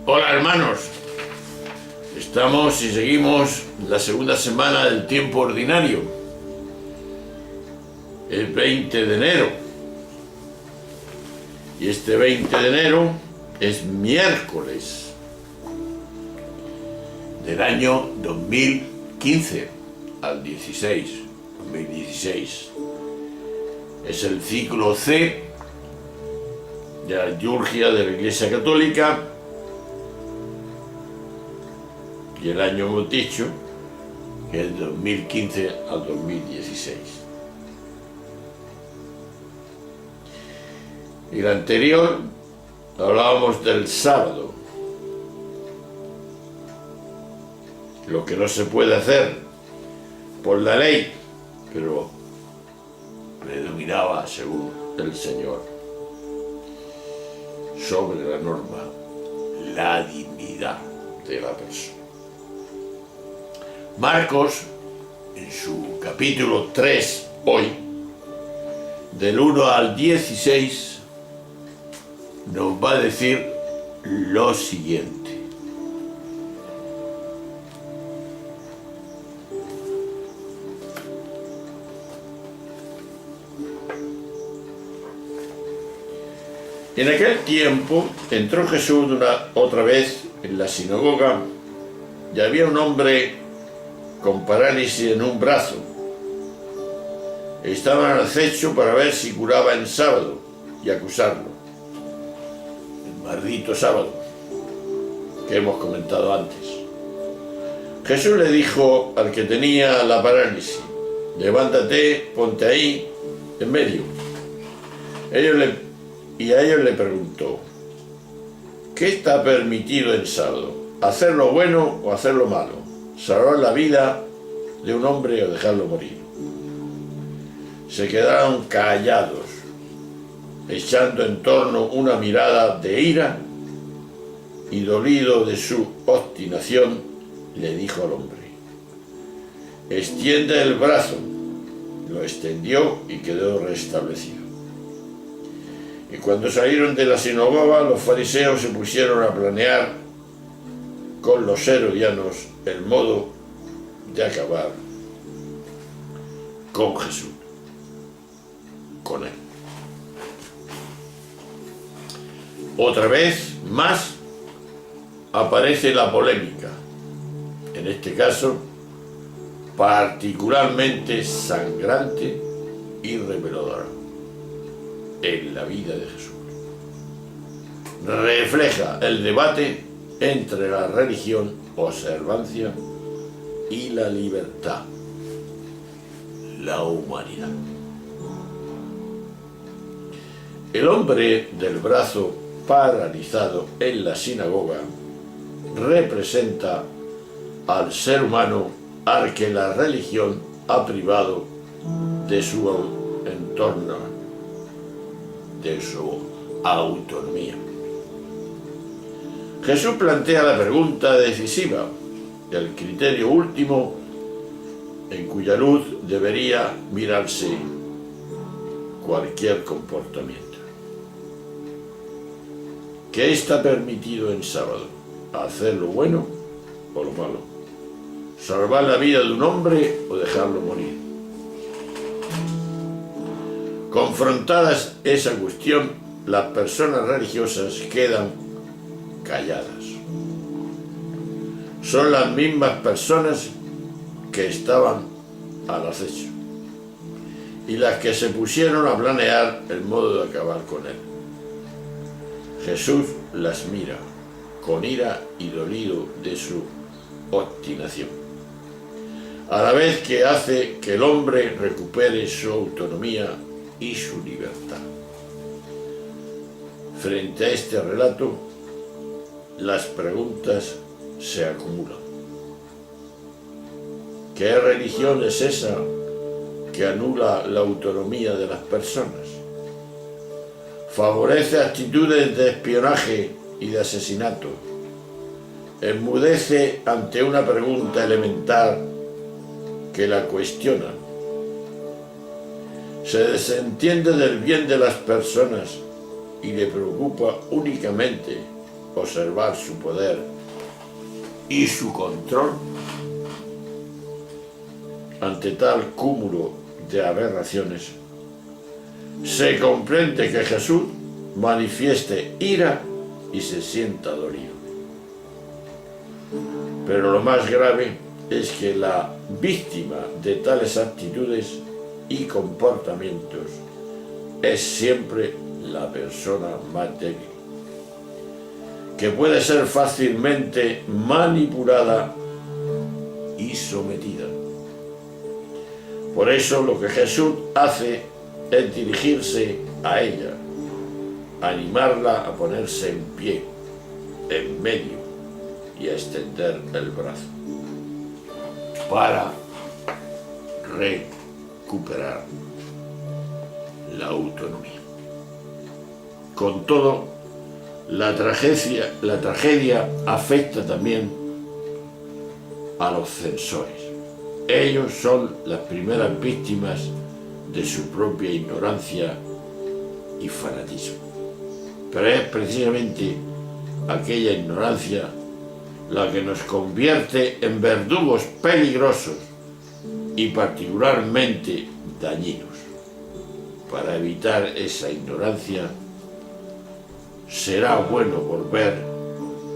Hola hermanos, estamos y seguimos la segunda semana del tiempo ordinario, el 20 de enero, y este 20 de enero es miércoles del año 2015 al 2016. Es el ciclo C de la liturgia de la Iglesia Católica. Y el año hemos dicho que es 2015 al 2016. Y el anterior hablábamos del sábado. Lo que no se puede hacer por la ley, pero predominaba, según el Señor, sobre la norma, la dignidad de la persona. Marcos, en su capítulo 3, hoy, del 1 al 16, nos va a decir lo siguiente. En aquel tiempo entró Jesús otra vez en la sinagoga y había un hombre con parálisis en un brazo. Estaban al acecho para ver si curaba en sábado y acusarlo. El maldito sábado que hemos comentado antes. Jesús le dijo al que tenía la parálisis: levántate, ponte ahí, en medio. A ellos le preguntó: ¿qué está permitido en sábado? ¿Hacer lo bueno o hacer lo malo? ¿Salvar la vida de un hombre o dejarlo morir? Se quedaron callados, echando en torno una mirada de ira, y dolido de su obstinación, le dijo al hombre: extiende el brazo. Lo extendió y quedó restablecido. Y cuando salieron de la sinagoga, los fariseos se pusieron a planear con los herodianos el modo de acabar con Jesús, con él. Otra vez más aparece la polémica, en este caso particularmente sangrante y reveladora en la vida de Jesús. Refleja el debate entre la religión, observancia y la libertad, la humanidad. El hombre del brazo paralizado en la sinagoga representa al ser humano al que la religión ha privado de su entorno, de su autonomía. Jesús plantea la pregunta decisiva, el criterio último en cuya luz debería mirarse cualquier comportamiento. ¿Qué está permitido en sábado? ¿Hacer lo bueno o lo malo? ¿Salvar la vida de un hombre o dejarlo morir? Confrontadas esa cuestión, las personas religiosas quedan calladas. Son las mismas personas que estaban al acecho y las que se pusieron a planear el modo de acabar con él. Jesús las mira con ira y dolido de su obstinación, a la vez que hace que el hombre recupere su autonomía y su libertad. Frente a este relato, las preguntas se acumulan. ¿Qué religión es esa que anula la autonomía de las personas? Favorece actitudes de espionaje y de asesinato. Enmudece ante una pregunta elemental que la cuestiona. Se desentiende del bien de las personas y le preocupa únicamente observar su poder y su control, ante tal cúmulo de aberraciones, se comprende que Jesús manifieste ira y se sienta dolido. Pero lo más grave es que la víctima de tales actitudes y comportamientos es siempre la persona más débil, que puede ser fácilmente manipulada y sometida. Por eso lo que Jesús hace es dirigirse a ella, animarla a ponerse en pie, en medio, y a extender el brazo para recuperar la autonomía. Con todo, la tragedia afecta también a los censores. Ellos son las primeras víctimas de su propia ignorancia y fanatismo. Pero es precisamente aquella ignorancia la que nos convierte en verdugos peligrosos y particularmente dañinos. Para evitar esa ignorancia, será bueno volver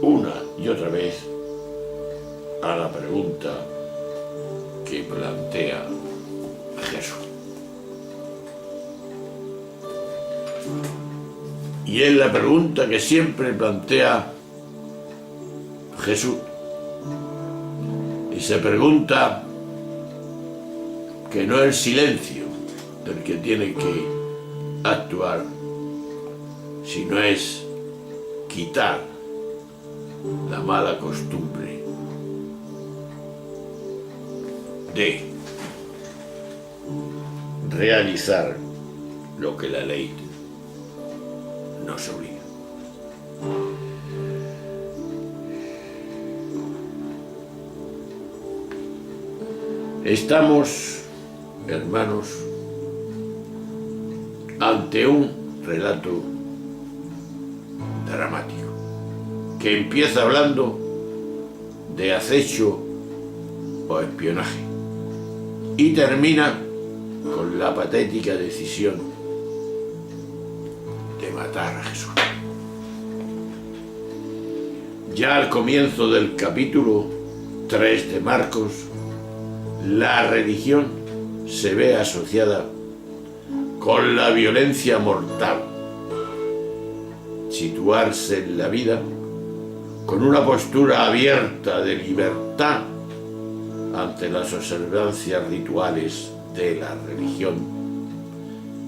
una y otra vez a la pregunta que plantea Jesús. Y es la pregunta que siempre plantea Jesús. Y se pregunta que no es el silencio el que tiene que actuar, sino es quitar la mala costumbre de realizar lo que la ley nos obliga. Estamos, hermanos, ante un relato dramático que empieza hablando de acecho o espionaje y termina con la patética decisión de matar a Jesús. Ya al comienzo del capítulo 3 de Marcos, la religión se ve asociada con la violencia mortal. Situarse en la vida con una postura abierta de libertad ante las observancias rituales de la religión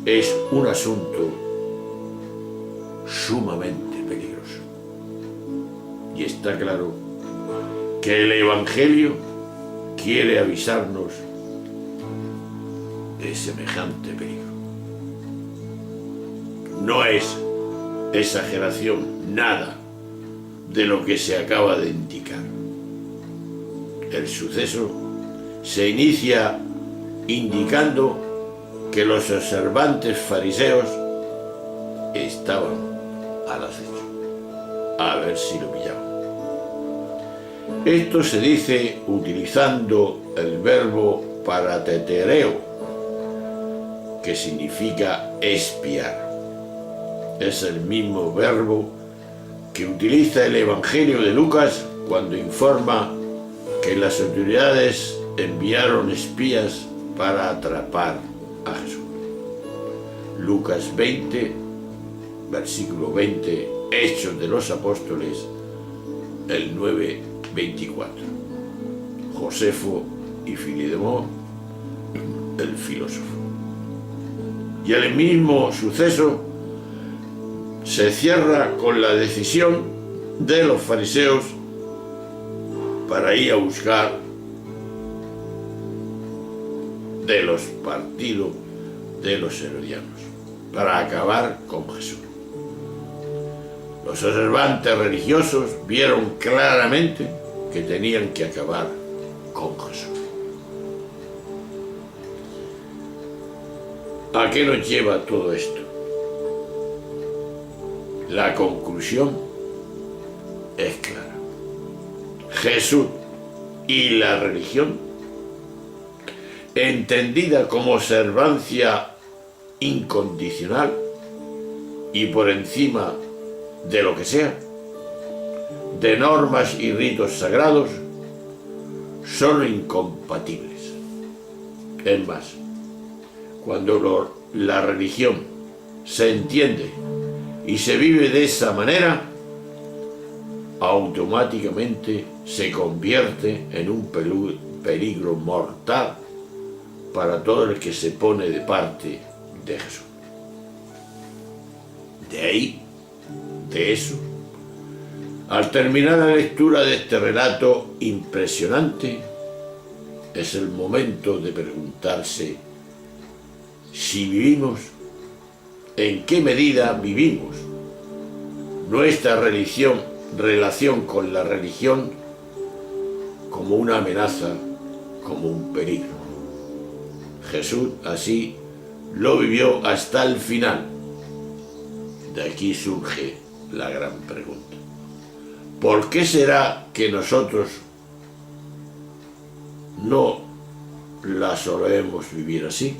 es un asunto sumamente peligroso. Y está claro que el Evangelio quiere avisarnos de semejante peligro. No es exageración nada de lo que se acaba de indicar. El suceso se inicia indicando que los observantes fariseos estaban al acecho, a ver si lo pillaban. Esto se dice utilizando el verbo paratetereo, que significa espiar. Es el mismo verbo que utiliza el Evangelio de Lucas cuando informa que las autoridades enviaron espías para atrapar a Jesús. Lucas 20, versículo 20, Hechos de los Apóstoles, el 9:24. Josefo y Filidemón, el filósofo. Y el mismo suceso se cierra con la decisión de los fariseos para ir a buscar de los partidos de los herodianos, para acabar con Jesús. Los observantes religiosos vieron claramente que tenían que acabar con Jesús. ¿A qué nos lleva todo esto? La conclusión es clara. Jesús y la religión, entendida como observancia incondicional y por encima de lo que sea, de normas y ritos sagrados, son incompatibles. Es más, cuando la religión se entiende y se vive de esa manera, automáticamente se convierte en un peligro mortal para todo el que se pone de parte de Jesús. De ahí, de eso, al terminar la lectura de este relato impresionante, es el momento de preguntarse si vivimos, en qué medida vivimos nuestra relación con la religión como una amenaza, como un peligro. Jesús así lo vivió hasta el final. De aquí surge la gran pregunta: ¿por qué será que nosotros no la solemos vivir así?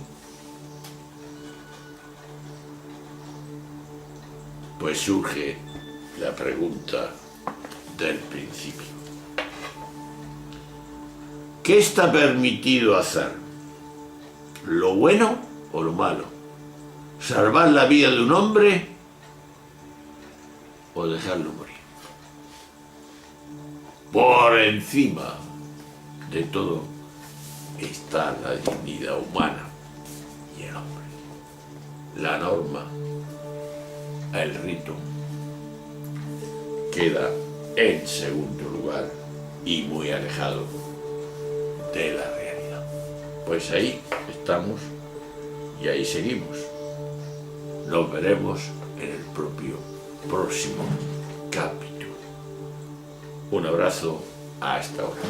Pues surge la pregunta del principio. ¿Qué está permitido hacer? ¿Lo bueno o lo malo? ¿Salvar la vida de un hombre o dejarlo morir? Por encima de todo está la dignidad humana y el hombre. La norma, el rito, queda en segundo lugar y muy alejado de la realidad. Pues ahí estamos y ahí seguimos. Nos veremos en el próximo capítulo. Un abrazo, hasta ahora.